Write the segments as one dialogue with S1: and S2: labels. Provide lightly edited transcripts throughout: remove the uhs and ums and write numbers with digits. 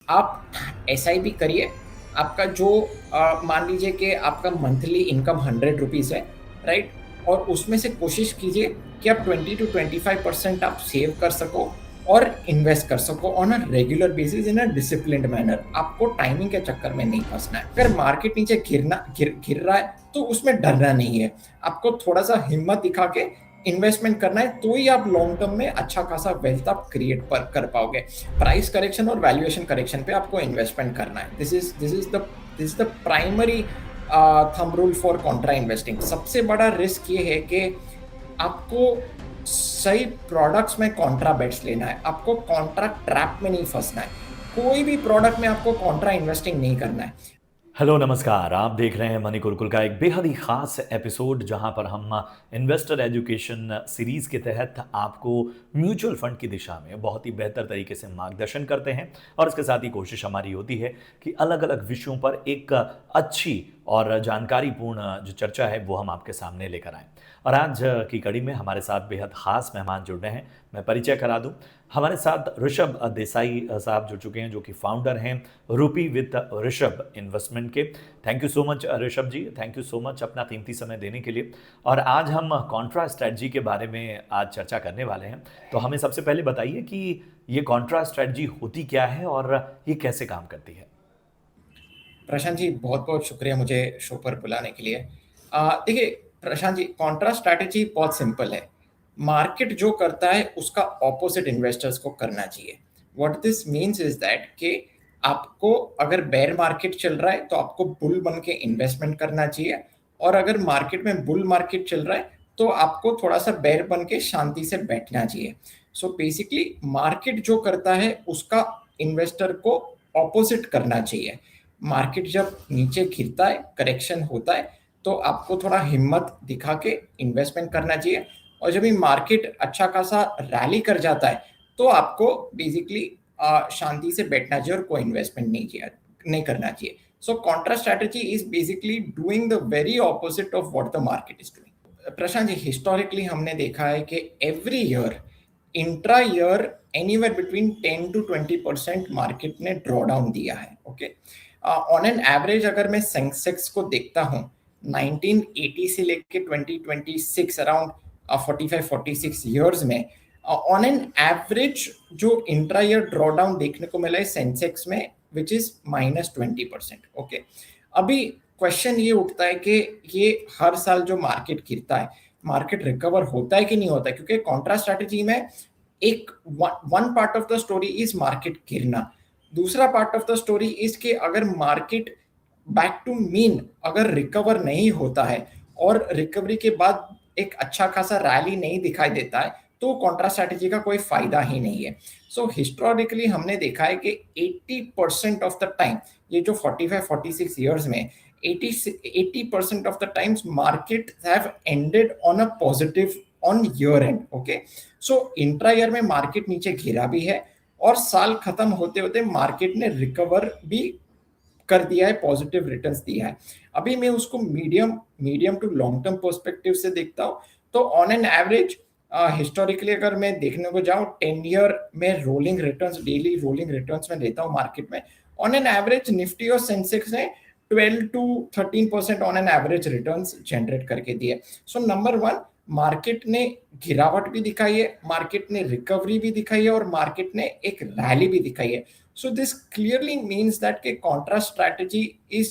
S1: आप एसआईपी करिए। आपका जो मान लीजिए कि आपका मंथली इनकम 100 रुपीज़ है, राइट? और उसमें से कोशिश कीजिए कि आप 20 to 25% आप सेव कर सको और इन्वेस्ट कर सको on a regular basis in a disciplined manner. आपको टाइमिंग के चक्कर में नहीं फंसना है। अगर मार्केट नीचे गिर रहा है तो उसमें डरना नहीं है। आपको थोड़ा सा हिम्मत दिखा के इन्वेस्टमेंट करना है, तो ही आप लॉन्ग टर्म में अच्छा खासा वेल्थ आप क्रिएट कर पाओगे। प्राइस करेक्शन और वैल्यूएशन करेक्शन पे आपको इन्वेस्टमेंट करना है। This is the primary thumb rule for contra investing. सबसे बड़ा रिस्क ये है कि आपको सही प्रोडक्ट्स में कॉन्ट्रा बेट्स लेना है। आपको कॉन्ट्रा ट्रैप में नहीं फंसना है। कोई भी प्रोडक्ट में आपको कॉन्ट्रा इन्वेस्टिंग नहीं करना है।
S2: हेलो नमस्कार। आप देख रहे हैं मनी गुरुकुल का एक बेहद ही खास एपिसोड जहां पर हम इन्वेस्टर एजुकेशन सीरीज के तहत आपको म्यूचुअल फंड की दिशा में बहुत ही बेहतर तरीके से मार्गदर्शन करते हैं। और इसके साथ ही कोशिश हमारी होती है कि अलग अलग विषयों पर एक अच्छी और जानकारीपूर्ण जो चर्चा है वो हम आपके सामने लेकर आएँ। और आज की कड़ी में हमारे साथ बेहद खास मेहमान जुड़ रहे हैं। मैं परिचय करा दूं, हमारे साथ ऋषभ देसाई साहब जुड़ चुके हैं, जो कि फाउंडर हैं रूपी विद ऋषभ इन्वेस्टमेंट के। Thank you so much Rishabh ji, thank you so much अपना कीमती समय देने के लिए। और आज हम कॉन्ट्रा स्ट्रेटजी के बारे में आज चर्चा करने वाले हैं। तो हमें सबसे पहले बताइए कि ये कॉन्ट्रा स्ट्रेटजी होती क्या है और ये कैसे काम करती है।
S1: प्रशांत जी, बहुत बहुत शुक्रिया मुझे शो पर बुलाने के लिए। देखिए प्रशांत जी, कॉन्ट्रा स्ट्रैटेजी बहुत सिंपल है। मार्केट जो करता है उसका ऑपोजिट इन्वेस्टर्स को करना चाहिए। What this means is that कि आपको अगर बेयर मार्केट चल रहा है तो आपको बुल बन के इन्वेस्टमेंट करना चाहिए, और अगर मार्केट में बुल मार्केट चल रहा है तो आपको थोड़ा सा बेयर बन के शांति से बैठना चाहिए। सो बेसिकली मार्केट जो करता है उसका इन्वेस्टर को ऑपोजिट करना चाहिए। मार्केट जब नीचे गिरता है, करेक्शन होता है, तो आपको थोड़ा हिम्मत दिखा के इन्वेस्टमेंट करना चाहिए। और जब ये मार्केट अच्छा खासा रैली कर जाता है तो आपको बेसिकली शांति से बैठना चाहिए और कोई इन्वेस्टमेंट नहीं करना चाहिए। So contra strategy is basically doing the very opposite of what the market is doing. Prashant ji, historically हमने देखा है कि every year, intra year, anywhere between 10 to 20% market ने ड्रॉ डाउन दिया है। ओके, ऑन एन एवरेज अगर मैं सेंसेक्स को देखता हूँ 1980 से लेके 2026 अराउंड 45-46 ईयर्स में, ऑन एन एवरेज जो इंट्रा ईयर ड्रॉ डाउन देखने को मिला है सेंसेक्स में, विच इज -20%। ओके, अभी क्वेश्चन ये उठता है कि ये हर साल जो मार्केट गिरता है, मार्केट रिकवर होता है कि नहीं होता है? क्योंकि कॉन्ट्रा स्ट्रैटेजी में एक one part of the story is market गिरना, दूसरा part of the story is कि अगर मार्केट बैक टू मीन अगर रिकवर नहीं होता है और रिकवरी के बाद एक अच्छा खासा रैली नहीं दिखाई देता है, तो कॉन्ट्रा स्ट्रैटेजी का कोई फायदा ही नहीं है। सो हिस्टोरिकली हमने देखा है कि 80% ऑफ द टाइम, ये जो 45-46 ईयर्स में 80% of the times market have ended on a positive on year and. Okay, so intra year में मार्केट नीचे गिरा भी है और साल खत्म होते होते मार्केट ने रिकवर भी कर दिया है, पॉजिटिव रिटर्न्स दिया है। अभी मैं उसको medium to long term perspective से देखता हूँ, तो ऑन एन एवरेज हिस्टोरिकली अगर मैं देखने को जाऊं 10 ईयर में rolling returns, daily rolling returns में देता हूं मार्केट में, ऑन एन एवरेज निफ्टी और सेंसेक्स ने 12 to 13% on an average returns generate करके दिए। सो नंबर वन, मार्केट ने गिरावट भी दिखाई है, मार्केट ने रिकवरी भी दिखाई है और मार्केट ने एक रैली भी दिखाई है। So this clearly means that कि contra strategy is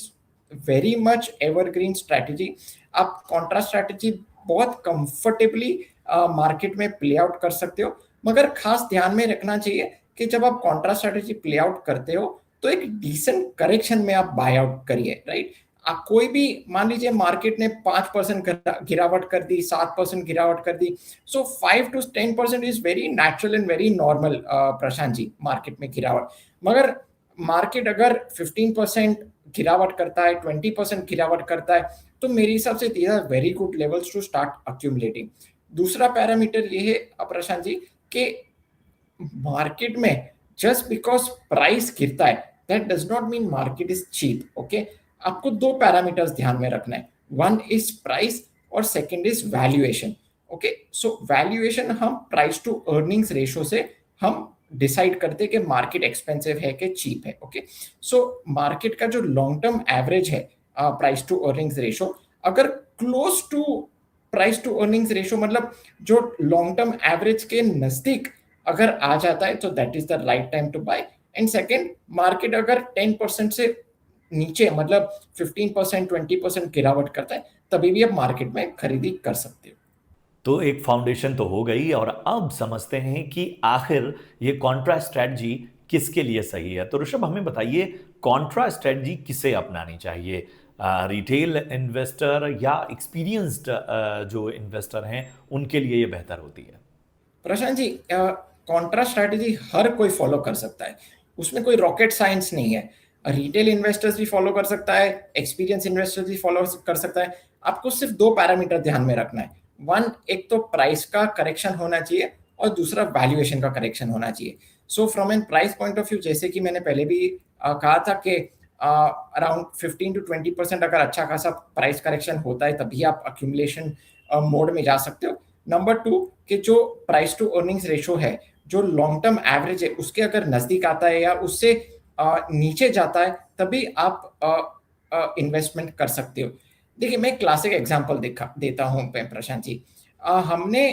S1: very much evergreen strategy। आप contra strategy बहुत comfortably मार्केट में प्ले आउट कर सकते हो, मगर खास ध्यान में रखना चाहिए कि जब आप contra strategy प्ले आउट करते हो तो एक डिसेंट करेक्शन में आप बाय आउट करिए, राइट? आप कोई भी, मान लीजिए मार्केट ने 5% गिरावट कर दी, 7% गिरावट कर दी, so 5 to 10% is very natural and very normal Prashant ji, market में गिरावट। मगर मार्केट अगर 15% गिरावट करता है, 20% गिरावट करता है, तो मेरे हिसाब से these are very good levels to start accumulating. दूसरा पैरामीटर ये है प्रशांत जी कि मार्केट में जस्ट बिकॉज प्राइस गिरता है that does not mean market is cheap. Okay, आपको दो पैरामीटर्स ध्यान में रखना है, वन इज प्राइस और second is valuation. Okay, so valuation हम प्राइस टू अर्निंग्स रेशियो से हम डिसाइड करते कि मार्केट एक्सपेंसिव है कि चीप है। ओके, सो मार्केट का जो लॉन्ग टर्म एवरेज है प्राइस टू अर्निंग्स रेशो, अगर close to price to earnings ratio मतलब जो लॉन्ग टर्म एवरेज के नजदीक अगर आ जाता है तो that is the right time to buy. And second, market अगर 10% से नीचे मतलब 15% 20% गिरावट करता है तभी भी आप मार्केट में खरीदी कर सकते हो।
S2: तो एक फाउंडेशन तो हो गई, और अब समझते हैं कि आखिर ये कॉन्ट्रा स्ट्रेटजी किसके लिए सही है। तो ऋषभ, हमें बताइए, कॉन्ट्रा स्ट्रेटजी किसे अपनानी चाहिए? रिटेल इन्वेस्टर या एक्सपीरियंस्ड जो इन्वेस्टर हैं उनके लिए ये बेहतर होती है?
S1: प्रशांत जी, कॉन्ट्रा स्ट्रैटेजी हर कोई फॉलो कर सकता है, उसमें कोई रॉकेट साइंस नहीं है। रिटेल इन्वेस्टर्स भी फॉलो कर सकता है, एक्सपीरियंस इन्वेस्टर्स भी फॉलो कर सकता है। आपको सिर्फ दो पैरामीटर ध्यान में रखना है। वन, एक तो प्राइस का करेक्शन होना चाहिए और दूसरा वैल्यूएशन का करेक्शन होना चाहिए। So from an price point of view, जैसे कि मैंने पहले भी कहा था कि अराउंड 15 to 20% अगर अच्छा खासा प्राइस करेक्शन होता है तभी आप अक्यूमुलेशन मोड में जा सकते हो। नंबर टू, कि जो प्राइस टू अर्निंग्स रेशो है जो लॉन्ग टर्म एवरेज है उसके अगर नजदीक आता है या उससे नीचे जाता है तभी आप इन्वेस्टमेंट कर सकते हो। देखिए, मैं क्लासिक एग्जांपल देता हूं प्रशांत जी। हमने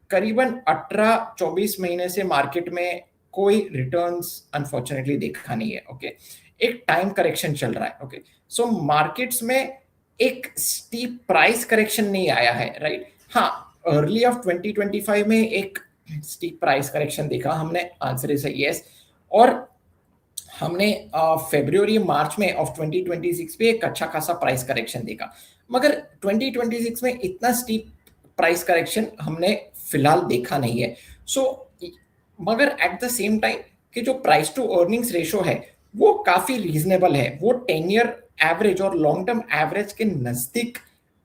S1: करीबन 18-24 महीने से मार्केट में कोई रिटर्न्स अनफॉर्चुनेटली देखा नहीं है। ओके, एक टाइम करेक्शन चल रहा है। ओके, सो मार्केट्स में एक स्टीप प्राइस करेक्शन नहीं आया है, राइट? हाँ, अर्ली ऑफ 2025 में एक स्टीप प्राइस करेक्शन देखा हमने, आंसर इज यस। और हमने फरवरी मार्च में ऑफ 2026 पे एक अच्छा खासा प्राइस करेक्शन देखा, मगर 2026 में इतना स्टीप प्राइस करेक्शन हमने फिलहाल देखा नहीं है। सो मगर एट द सेम टाइम कि जो प्राइस टू अर्निंग्स रेशो है वो काफी रीजनेबल है, वो 10 ईयर एवरेज और लॉन्ग टर्म एवरेज के नजदीक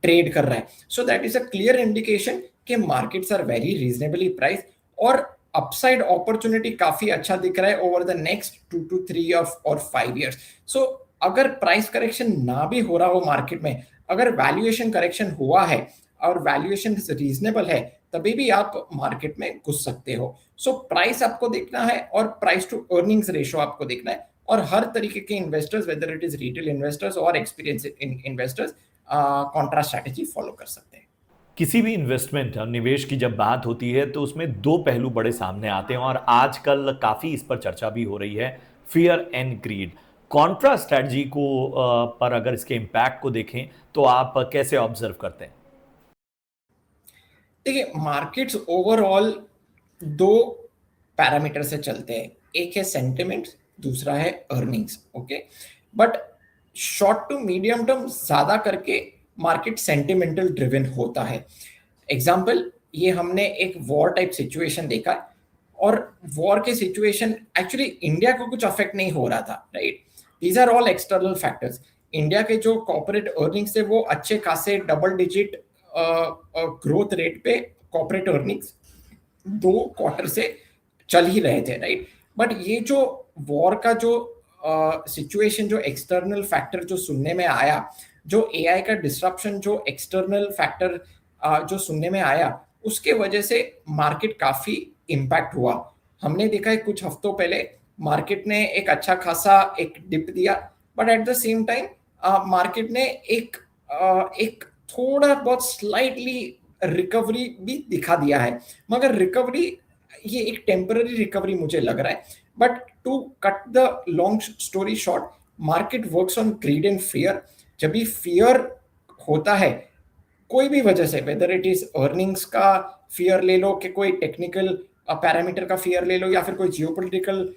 S1: ट्रेड कर रहा है। So that is a clear indication कि markets are very reasonably price और अपसाइड अपॉर्चुनिटी काफी अच्छा दिख रहा है ओवर द नेक्स्ट 2 to 3 और 5 ईयर्स। सो अगर प्राइस करेक्शन ना भी हो रहा हो मार्केट में, अगर वैल्यूएशन करेक्शन हुआ है और वैल्यूएशन रीजनेबल है तभी भी आप मार्केट में घुस सकते हो। सो प्राइस आपको देखना है और प्राइस टू अर्निंग्स रेशो आपको देखना है, और हर तरीके के investors, whether it is retail investors और experience investors, contra strategy follow कर सकते हैं।
S2: किसी भी इन्वेस्टमेंट और निवेश की जब बात होती है तो उसमें दो पहलू बड़े सामने आते हैं, और आजकल काफ़ी इस पर चर्चा भी हो रही है, fear and greed. Contra strategy को पर अगर इसके इम्पैक्ट को देखें तो आप कैसे ऑब्जर्व करते हैं?
S1: देखिए, मार्केट्स ओवरऑल दो पैरामीटर से चलते हैं, एक है सेंटिमेंट, दूसरा है earnings. Okay, but short to medium term ज्यादा करके मार्केट सेंटिमेंटल ड्रिवन होता है। एग्जाम्पल, ये हमने एक वॉर टाइप सिचुएशन देखा है, और वॉर के सिचुएशन एक्चुअली इंडिया को कुछ अफेक्ट नहीं हो रहा था, right? These are all external factors. India के जो कॉर्पोरेट अर्निंग्स थे वो अच्छे खासे डबल डिजिट ग्रोथ रेट पे कॉर्पोरेट अर्निंग्स 2 क्वार्टर से चल ही रहे थे, राइट? बट ये जो वॉर का जो सिचुएशन, जो एक्सटर्नल फैक्टर जो सुनने में आया, जो एआई का डिस्ट्रप्शन, जो एक्सटर्नल फैक्टर जो सुनने में आया, उसके वजह से मार्केट काफी इम्पैक्ट हुआ। हमने देखा है कुछ हफ्तों पहले मार्केट ने एक अच्छा खासा एक डिप दिया, but at the same time market ने एक थोड़ा बहुत स्लाइटली रिकवरी भी दिखा दिया है, मगर रिकवरी ये एक टेम्पररी रिकवरी मुझे लग रहा है। But to cut the long story short, market works on greed and fear. जब भी फियर होता है कोई भी वजह से, वेदर इट इज अर्निंग्स का फियर ले लो कि कोई टेक्निकल पैरामीटर का फियर ले लो या फिर कोई जियोपॉलिटिकल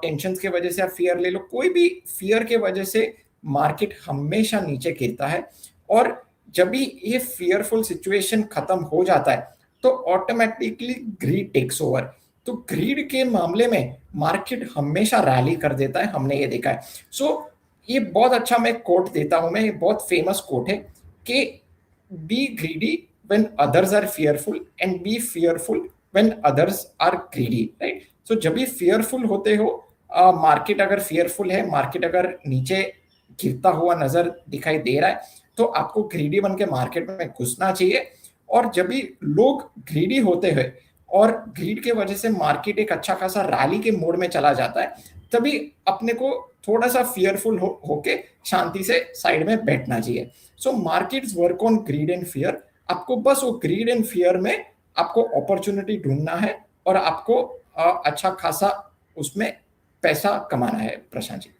S1: टेंशंस के वजह से आप फियर ले लो, कोई भी फियर के वजह से मार्केट हमेशा नीचे गिरता है। और जब भी ये फियरफुल सिचुएशन खत्म हो जाता है तो ऑटोमेटिकली ग्रीड टेक्स ओवर। तो ग्रीड के मामले में मार्केट हमेशा रैली कर देता है, हमने ये देखा है। सो ये बहुत अच्छा मैं कोट देता हूं, मैं ये बहुत फेमस कोट है कि be greedy when others are fearful and be fearful when others are greedy, right? So जब भी फियरफुल होते हो, मार्केट अगर फियरफुल है, मार्केट अगर नीचे गिरता हुआ नजर दिखाई दे रहा है तो आपको ग्रीडी बन के मार्केट में घुसना चाहिए। और जब भी लोग ग्रीडी होते हैं और ग्रीड के वजह से मार्केट एक अच्छा खासा रैली के मोड में चला जाता है, तभी अपने को थोड़ा सा फियरफुल होके शांति से साइड में बैठना चाहिए। सो markets work on greed and fear. आपको बस वो ग्रीड एंड फियर में आपको अपॉर्चुनिटी ढूंढना है और आपको अच्छा खासा उसमें पैसा कमाना है, प्रशांत जी।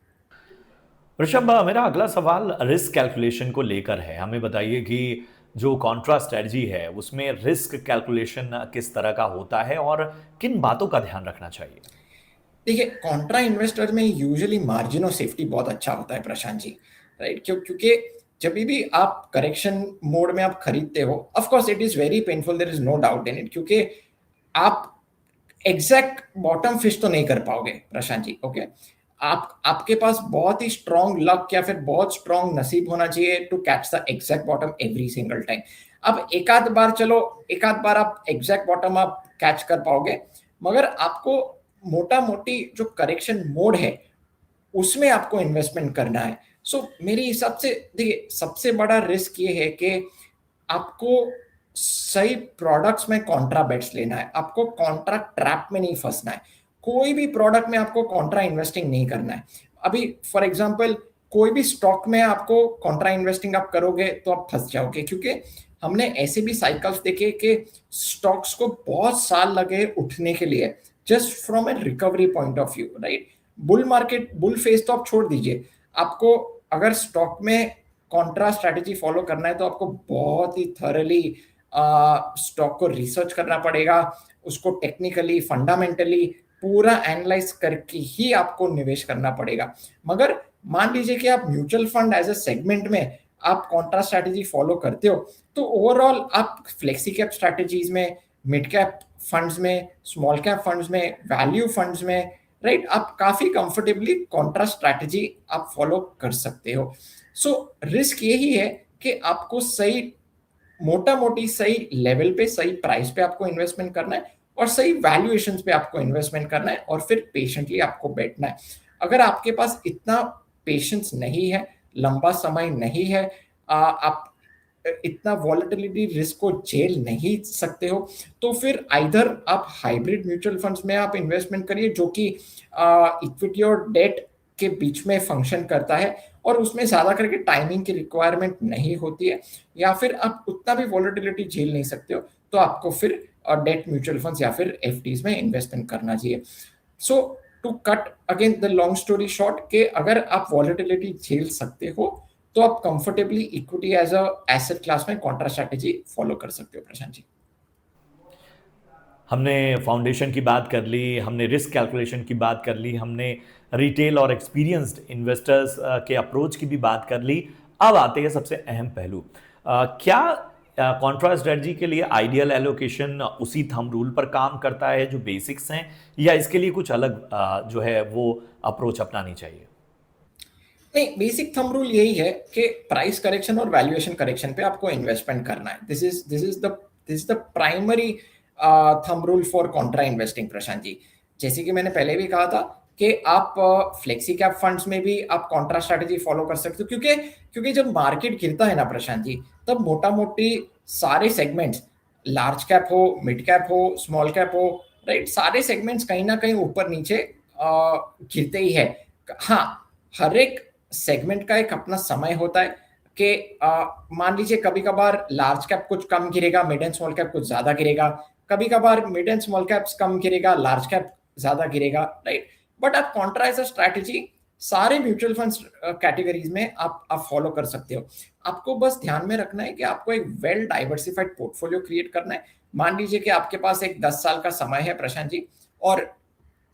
S2: ऋषभ, मेरा अगला सवाल रिस्क कैलकुलेशन को लेकर है। हमें बताइए कि जो कॉन्ट्रा स्ट्रेटजी है उसमें रिस्क कैलकुलेशन किस तरह का होता है और किन बातों का ध्यान रखना चाहिए?
S1: देखिए, कॉन्ट्रा इन्वेस्टर में यूजुअली मार्जिन ऑफ सेफ्टी बहुत अच्छा होता है, प्रशांत जी। राइट, क्योंकि जब भी आप करेक्शन मोड में आप खरीदते हो, of course it is very painful, there is no doubt in it, क्योंकि आप एग्जैक्ट बॉटम फिश तो नहीं कर पाओगे, प्रशांत जी। ओके, आप आपके पास बहुत ही स्ट्रॉन्ग लक या फिर बहुत स्ट्रॉन्ग नसीब होना चाहिए to catch the exact bottom every single time. अब एक आध बार, चलो एक आध बार आप एग्जैक्ट बॉटम आप कैच कर पाओगे, मगर आपको मोटा मोटी जो करेक्शन मोड है उसमें आपको इन्वेस्टमेंट करना है। सो मेरे हिसाब से देखिए, सबसे बड़ा रिस्क ये है कि आपको सही प्रोडक्ट्स में कॉन्ट्रा बेट्स लेना है, आपको कॉन्ट्रा ट्रैप में नहीं फंसना है। कोई भी प्रोडक्ट में आपको कॉन्ट्रा इन्वेस्टिंग नहीं करना है। अभी फॉर एग्जांपल कोई भी स्टॉक में आपको कॉन्ट्रा इन्वेस्टिंग आप करोगे तो आप फंस जाओगे, क्योंकि हमने ऐसे भी साइकिल्स देखे कि स्टॉक्स को बहुत साल लगे उठने के लिए, just from A recovery point of view, right. Bull market, bull phase तो आप छोड़ दीजिए, आपको अगर स्टॉक में कॉन्ट्रा स्ट्रैटेजी फॉलो करना है तो आपको बहुत ही थरली स्टॉक को रिसर्च करना पड़ेगा, उसको टेक्निकली फंडामेंटली पूरा एनालाइज करके ही आपको निवेश करना पड़ेगा। मगर मान लीजिए कि आप mutual fund as a segment में आप कॉन्ट्रा स्ट्रैटेजी फॉलो करते हो, तो ओवरऑल आप फ्लेक्सी कैप स्ट्रैटेजीज में, मिड कैप फंड्स में, स्मॉल कैप फंड्स में, वैल्यू फंड्स में, राइट, आप काफी कंफर्टेबली कॉन्ट्रा स्ट्रैटेजी आप फॉलो कर सकते हो। सो रिस्क यही है कि आपको सही, मोटा मोटी सही लेवल पे, सही प्राइस पे आपको इन्वेस्टमेंट करना है और सही वैल्यूएशंस पे आपको इन्वेस्टमेंट करना है और फिर पेशेंटली आपको बैठना है। अगर आपके पास इतना पेशेंस नहीं है, लंबा समय नहीं है, आप इतना वॉलेटिलिटी रिस्क को झेल नहीं सकते हो, तो फिर आइदर आप हाइब्रिड म्यूचुअल फंड्स में आप इन्वेस्टमेंट करिए जो कि इक्विटी और डेट के बीच में फंक्शन करता है और उसमें ज्यादा करके टाइमिंग की रिक्वायरमेंट नहीं होती है, या फिर आप उतना भी वॉलेटिलिटी झेल नहीं सकते हो तो आपको फिर डेट म्यूचुअल फंड्स या फिर एफडीज में इन्वेस्टमेंट करना चाहिए। So to cut again the long story short, के अगर आप वॉलेटिलिटी झेल सकते हो तो आप comfortably equity as a asset class में कॉन्ट्रा स्ट्रैटेजी फॉलो कर सकते हो, प्रशांत जी।
S2: हमने फाउंडेशन की बात कर ली, हमने रिस्क कैलकुलेशन की बात कर ली, हमने रिटेल और एक्सपीरियंस्ड इन्वेस्टर्स के अप्रोच की भी बात कर ली। अब आते हैं सबसे अहम पहलू, क्या कॉन्ट्रा स्ट्रेटजी के लिए आइडियल एलोकेशन उसी थंब रूल पर काम करता है जो बेसिक्स हैं, या इसके लिए कुछ अलग जो है वो अप्रोच अपनानी चाहिए?
S1: नहीं, बेसिक थंब रूल यही है कि प्राइस करेक्शन और वैल्यूएशन करेक्शन पे आपको इन्वेस्टमेंट करना है। This is the primary thumb rule for contra investing, Prashant ji. जैसे कि मैंने पहले भी कहा था कि आप फ्लेक्सी कैप फंड्स में भी आप कॉन्ट्रा स्ट्रैटेजी फॉलो कर सकते हो, क्योंकि क्योंकि जब मार्केट गिरता है ना, प्रशांत जी, तब मोटा मोटी सारे सेगमेंट्स, लार्ज कैप हो, मिड कैप हो, स्मॉल कैप हो, राइट, सारे सेगमेंट्स कहीं ना कहीं ऊपर नीचे गिरते ही है। हाँ, हर एक सेगमेंट का एक अपना समय होता है कि मान लीजिए कभी कभार लार्ज कैप कुछ कम गिरेगा, मिड एंड स्मॉल कैप कुछ ज्यादा गिरेगा, कभी कभार मिड एंड स्मॉल कैप्स कम गिरेगा, लार्ज कैप ज्यादा गिरेगा, राइट। बट आप कॉन्ट्रा एज अ स्ट्रैटेजी सारे म्यूचुअल फंड्स कैटेगरीज में आप फॉलो कर सकते हो। आपको बस ध्यान में रखना है कि आपको एक वेल डाइवर्सिफाइड पोर्टफोलियो क्रिएट करना है। मान लीजिए कि आपके पास एक 10 साल का समय है, प्रशांत जी, और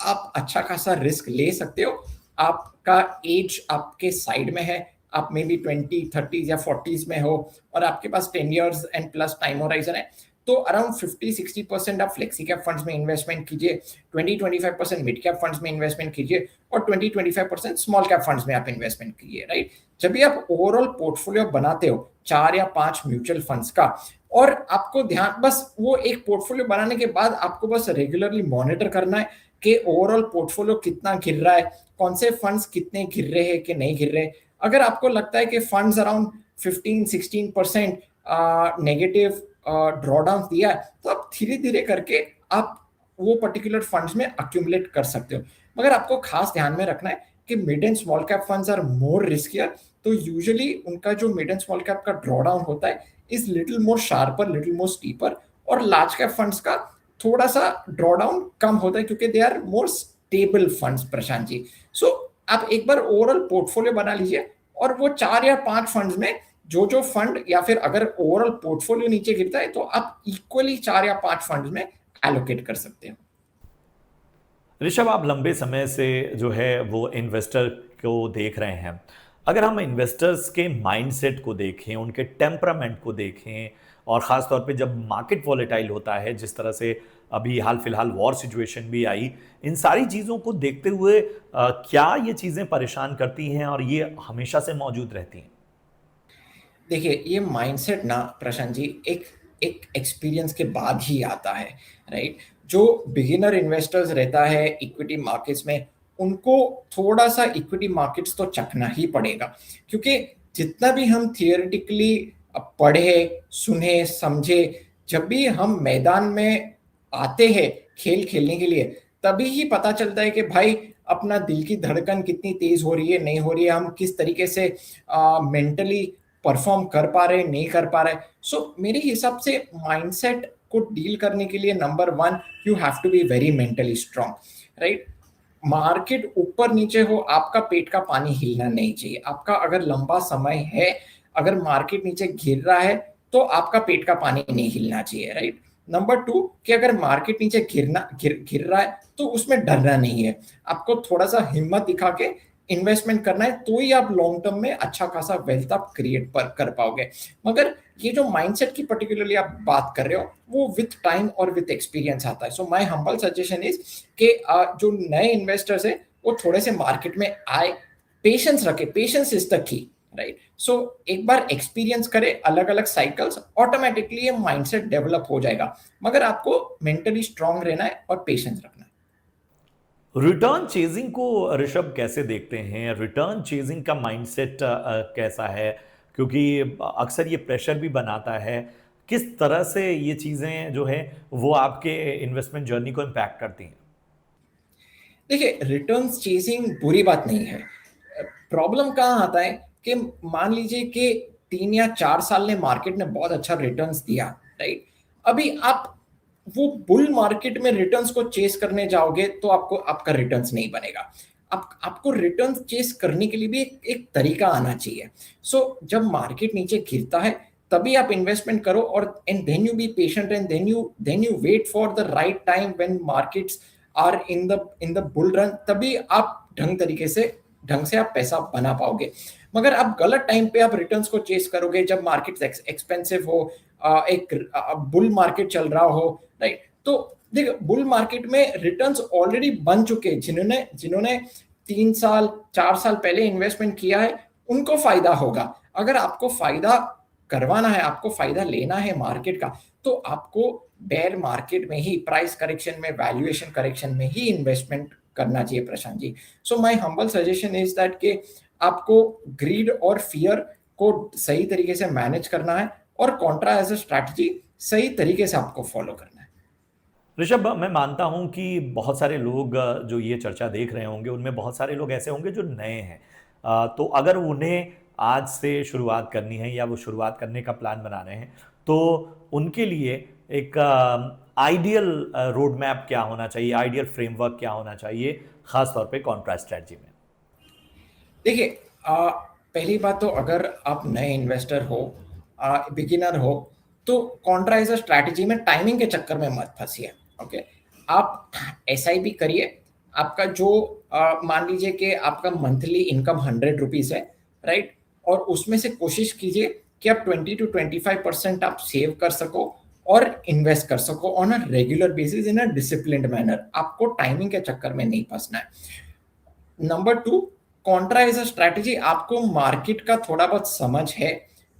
S1: आप अच्छा खासा रिस्क ले सकते हो। आपका एज आपके साइड में है, आप मे बी 20, 30 या 40s में हो और आपके पास 10 years and plus time horizon है, तो अराउंड 50-60% आप फ्लेक्सी कैप फंड्स में इन्वेस्टमेंट कीजिए, 20-25% मिड कैप फंड्स में इन्वेस्टमेंट कीजिए और 20-25% स्मॉल कैप फंड्स में आप इन्वेस्टमेंट कीजिए, राइट। जब भी आप ओवरऑल पोर्टफोलियो बनाते हो 4 या 5 म्यूचुअल फंड्स का, और आपको ध्यान, बस वो एक पोर्टफोलियो बनाने के बाद आपको बस रेगुलरली मॉनिटर करना है कि ओवरऑल पोर्टफोलियो कितना गिर रहा है, कौन से फंड्स कितने गिर रहे हैं कि नहीं गिर रहे। अगर आपको लगता है कि फंड्स अराउंड 15-16% नेगेटिव ड्रॉडाउन दिया है, तो आप धीरे धीरे करके आप वो पर्टिकुलर फंड्स में अक्यूमुलेट कर सकते हो। मगर आपको खास ध्यान में रखना है कि mid and small cap funds are more riskier, तो यूजुअली उनका जो मिड एंड स्मॉल कैप का ड्रॉडाउन होता है is little more sharper, little more steeper, और लार्ज कैप फंड्स का थोड़ा सा ड्रॉडाउन कम होता है क्योंकि they are more stable funds Prashant ji. So आप एक बार ओवरऑल पोर्टफोलियो बना लीजिए, और वो 4 या 5 फंड्स में जो जो फंड, या फिर अगर ओवरऑल पोर्टफोलियो नीचे गिरता है तो आप इक्वली 4 या 5 फंड्स में एलोकेट कर सकते हो।
S2: ऋषभ, आप लंबे समय से जो है वो इन्वेस्टर को देख रहे हैं। अगर हम इन्वेस्टर्स के माइंडसेट को देखें, उनके टेम्परामेंट को देखें, और ख़ास तौर पे जब मार्केट वॉलेटाइल होता है, जिस तरह से अभी हाल फिलहाल वॉर सिचुएशन भी आई, इन सारी चीज़ों को देखते हुए क्या ये चीज़ें परेशान करती हैं और ये हमेशा से मौजूद रहती हैं?
S1: देखिए, ये माइंडसेट ना प्रशांत जी एक एक एक्सपीरियंस के बाद ही आता है, राइट? जो बिगिनर इन्वेस्टर्स रहता है इक्विटी मार्केट्स में, उनको थोड़ा सा इक्विटी मार्केट्स तो चखना ही पड़ेगा, क्योंकि जितना भी हम थियोरेटिकली पढ़े, सुने, समझे, जब भी हम मैदान में आते हैं खेल खेलने के लिए, तभी ही पता चलता है कि भाई अपना दिल की धड़कन कितनी तेज हो रही है, नहीं हो रही है, हम किस तरीके से मेंटली परफॉर्म कर पा रहे, नहीं कर पा रहे। सो मेरे हिसाब से माइंडसेट को डील करने के लिए number one, you have to be very mentally strong, right? Market ऊपर नीचे हो, आपका पेट का पानी हिलना नहीं चाहिए। आपका अगर लंबा समय है, अगर मार्केट नीचे गिर रहा है, तो आपका पेट का पानी नहीं हिलना चाहिए, राइट? नंबर टू, कि अगर मार्केट नीचे गिर रहा है तो उसमें डरना नहीं है। आपको थोड़ा सा हिम्मत दिखा के इन्वेस्टमेंट करना है, तो ही आप लॉन्ग टर्म में अच्छा खासा वेल्थ आप क्रिएट कर पाओगे। मगर ये जो माइंडसेट की पर्टिकुलरली आप बात कर रहे हो, वो विथ टाइम और विथ एक्सपीरियंस आता है। सो माय हम्बल सजेशन इज कि जो नए इन्वेस्टर्स है वो थोड़े से मार्केट में आए, पेशेंस रखे, patience is the key, right? So एक बार एक्सपीरियंस करे अलग अलग साइकिल्स, ऑटोमेटिकली ये माइंडसेट डेवलप हो जाएगा। मगर आपको मेंटली स्ट्रांग रहना है और पेशेंस रखना है।
S2: रिटर्न चेजिंग को ऋषभ कैसे देखते हैं? रिटर्न चेजिंग का माइंडसेट कैसा है? क्योंकि अक्सर ये प्रेशर भी बनाता है। किस तरह से ये चीज़ें जो है वो आपके इन्वेस्टमेंट जर्नी को इम्पैक्ट करती हैं?
S1: देखिए, रिटर्न्स चेजिंग बुरी बात नहीं है। प्रॉब्लम कहाँ आता है कि मान लीजिए कि 3 या 4 साल ने मार्केट ने बहुत अच्छा रिटर्न्स दिया, राइट? अभी आप वो बुल मार्केट में रिटर्न्स को चेस करने जाओगे तो आपको आपका रिटर्न्स नहीं बनेगा। आपको रिटर्न्स चेस करने के लिए भी एक तरीका आना चाहिए। जब मार्केट नीचे गिरता है तभी आप इन्वेस्टमेंट करो, और and then you be patient, and then you wait for the right time when markets are in the bull run, तभी आप ढंग से आप पैसा बना पाओगे। मगर आप गलत टाइम पे आप रिटर्न्स को चेस करोगे, जब मार्केट एक्सपेंसिव हो, एक बुल मार्केट चल रहा हो, राइट? तो देखो, बुल मार्केट में रिटर्न्स ऑलरेडी बन चुके हैं। जिन्होंने जिन्होंने 3 साल 4 साल पहले इन्वेस्टमेंट किया है, उनको फायदा होगा। अगर आपको फायदा करवाना है, आपको फायदा लेना है मार्केट का, तो आपको बेयर मार्केट में ही, प्राइस करेक्शन में, वैल्यूएशन करेक्शन में ही इन्वेस्टमेंट करना चाहिए Prashant ji. So my humble suggestion is that कि आपको ग्रीड और फियर को सही तरीके से मैनेज करना है, और कॉन्ट्रा एज अ स्ट्रैटेजी सही तरीके से आपको फॉलो करना है।
S2: ऋषभ, मैं मानता हूं कि बहुत सारे लोग जो ये चर्चा देख रहे होंगे उनमें बहुत सारे लोग ऐसे होंगे जो नए हैं। तो अगर उन्हें आज से शुरुआत करनी है या वो शुरुआत करने का प्लान बना रहे हैं, तो उनके लिए एक आइडियल रोड मैप क्या होना चाहिए, आइडियल फ्रेमवर्क क्या होना चाहिए, खास तौर पे कॉन्ट्रा स्ट्रेटजी में?
S1: देखिए, पहली बात तो अगर आप नए इन्वेस्टर हो, बिगिनर हो, तो कॉन्ट्रा एज अ स्ट्रैटेजी में टाइमिंग के चक्कर में मत फंसिए, ओके? आप एसआईपी करिए। आपका जो मान लीजिए कि आपका मंथली इनकम 100 रुपीज़ है, राइट? और उसमें से कोशिश कीजिए कि आप 20 to 25% आप सेव कर सको और इन्वेस्ट कर सको on a regular basis in a disciplined manner. आपको टाइमिंग के चक्कर में नहीं फंसना है। Number two, contra as a strategy, आपको मार्केट का थोड़ा बहुत समझ है,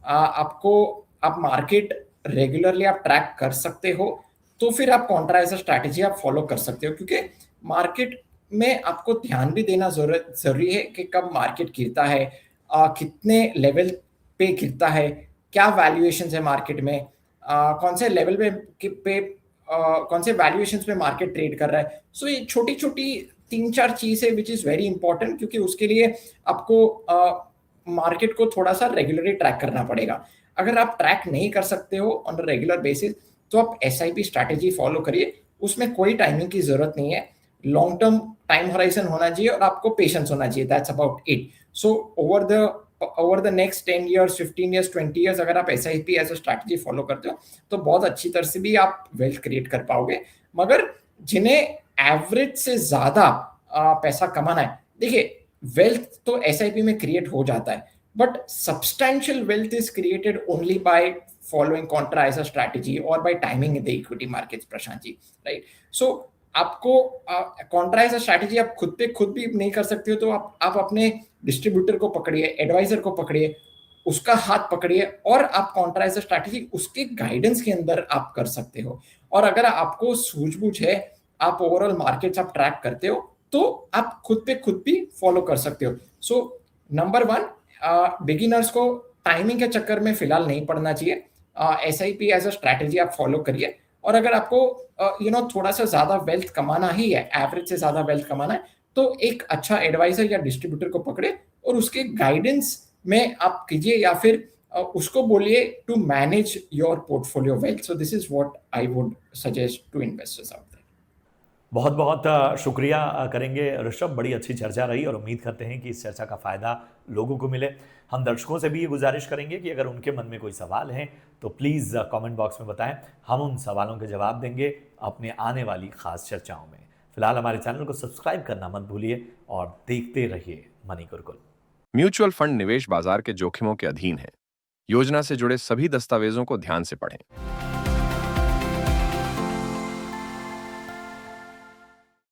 S1: आपको, आप मार्केट रेगुलरली आप ट्रैक कर सकते हो, तो फिर आप कॉन्ट्रा एज अ स्ट्रैटेजी आप फॉलो कर सकते हो। क्योंकि मार्केट में आपको ध्यान भी देना जरूरी है कि कब मार्केट गिरता है, कितने लेवल पे गिरता है, क्या वैल्यूएशन है मार्केट में, कौन से लेवल पे कौन से वैल्यूएशंस में मार्केट ट्रेड कर रहा है। सो ये छोटी छोटी 3-4 चीज़ है विच इज़ वेरी इंपॉर्टेंट, क्योंकि उसके लिए आपको मार्केट को थोड़ा सा रेगुलरली ट्रैक करना पड़ेगा। अगर आप ट्रैक नहीं कर सकते हो ऑन अ रेगुलर बेसिस, तो आप एसआईपी स्ट्रैटेजी फॉलो करिए। उसमें कोई टाइमिंग की जरूरत नहीं है, लॉन्ग टर्म टाइम होराइजन होना चाहिए और आपको पेशेंस होना चाहिए, that's about it. So over the next 10 years, 15 years, 20 years अगर आप SIP as a strategy follow करते हो तो बहुत अच्छी तरह से भी आप वेल्थ क्रिएट कर पाओगे। मगर जिन्हें एवरेज से ज्यादा पैसा कमाना है, देखिए वेल्थ तो एसआईपी में क्रिएट हो जाता है, but substantial wealth is created only by following contra as a strategy or by timing in the equity markets, Prashant ji, right. So आपको कॉन्ट्रा एज अ स्ट्रैटेजी आप खुद पे खुद भी नहीं कर सकते हो, तो आप अपने डिस्ट्रीब्यूटर को पकड़िए, एडवाइजर को पकड़िए, उसका हाथ पकड़िए और आप कॉन्ट्रा एज अ स्ट्रैटेजी उसके गाइडेंस के अंदर आप कर सकते हो। और अगर आपको सूझबूझ है, आप ओवरऑल मार्केट्स आप ट्रैक करते हो, तो आप खुद पे खुद भी फॉलो कर सकते हो। सो नंबर वन, बिगिनर्स को टाइमिंग के चक्कर में फिलहाल नहीं पड़ना चाहिए। एसआईपी एज अ स्ट्रैटेजी आप फॉलो करिए। और अगर आपको थोड़ा सा ज्यादा वेल्थ कमाना ही है, एवरेज से ज्यादा वेल्थ कमाना है, तो एक अच्छा एडवाइजर या डिस्ट्रीब्यूटर को पकड़े और उसके गाइडेंस में आप कीजिए, या फिर उसको बोलिए to manage your portfolio well. So this is what I would suggest to investors out there.
S2: बहुत बहुत शुक्रिया करेंगे ऋषभ, बड़ी अच्छी चर्चा रही और उम्मीद करते हैं कि इस चर्चा का फ़ायदा लोगों को मिले। हम दर्शकों से भी ये गुजारिश करेंगे कि अगर उनके मन में कोई सवाल है तो प्लीज़ कमेंट बॉक्स में बताएं, हम उन सवालों के जवाब देंगे अपने आने वाली ख़ास चर्चाओं में। फिलहाल हमारे चैनल को सब्सक्राइब करना मत भूलिए और देखते रहिए मनी गुरुकुल।
S3: म्यूचुअल फंड निवेश बाजार के जोखिमों के अधीन है। योजना से जुड़े सभी दस्तावेजों को ध्यान से पढ़ें।